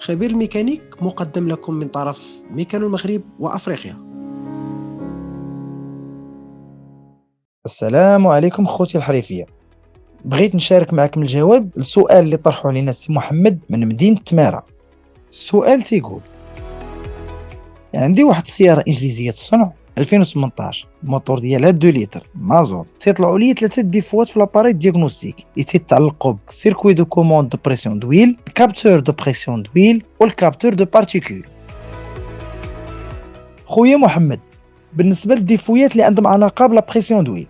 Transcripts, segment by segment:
خبير الميكانيك مقدم لكم من طرف ميكانو المغرب وأفريقيا. السلام عليكم خوتي الحريفية. بغيت نشارك معكم الجواب لسؤال اللي طرحه علينا السي محمد من مدينة تمارة. السؤال تيقول: عندي واحد السيارة إنجليزية الصنع 2018 الموتور ديالها 2 لتر مازوت، تيطلعوا لي 3 ديفوات في لاباري دياغنوستيك اللي تيتعلقوا بسيركوي دو كوموند دو بريسيون دويل، الكابتور دو بريسيون دويل والكابتور دو بارتيكول. خويا محمد، بالنسبة للديفويات اللي عندهم علاقة بلا بريسيون دويل،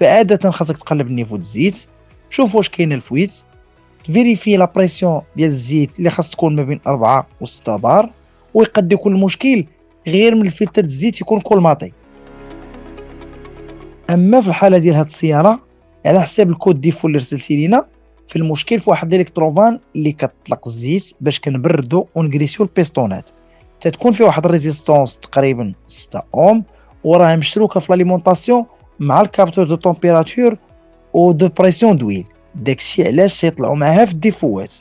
فعادة خاصك تقلب النيفو د الزيت، شوف واش كاين الفويت، فيريفي لا بريسيون ديال الزيت اللي خاص تكون ما بين 4 و 6 بار، ويقد يكون المشكل غير من الفلتر الزيت يكون كولماطي. اما في الحاله ديال هاد السياره، على حساب الكود ديفو اللي رسلتي لينا، في المشكل في واحد الالكتروفان اللي كتطلق الزيت باش كنبردو ونكريسيو البيستونات، تتكون في واحد الريزيستونس تقريبا 6 اوم، وراها مشروكه في لاليمونطاسيون مع الكابتور دو طومبيراتور و دو بريسيون دويل. داكشي علاش تيطلعوا معاها في الديفوات.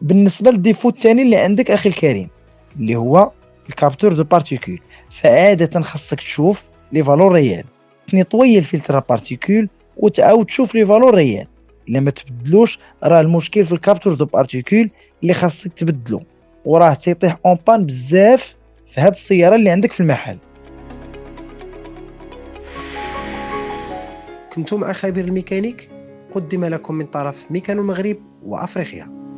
بالنسبه للديفو الثاني اللي عندك اخي الكريم، اللي هو الكابتور دو بارتيكول، فعاده خاصك تشوف لي فالور ريال، تنيطوي الفلتر بارتيكول وتعاود تشوف لي فالور ريال. الا ما تبدلوش راه المشكل في الكابتور دو بارتيكول اللي خاصك تبدلو، وراه تيطيح اون بان بزاف في هاد السياره اللي عندك في المحل. كنتم مع خبير الميكانيك قدم لكم من طرف ميكانو المغرب وأفريقيا.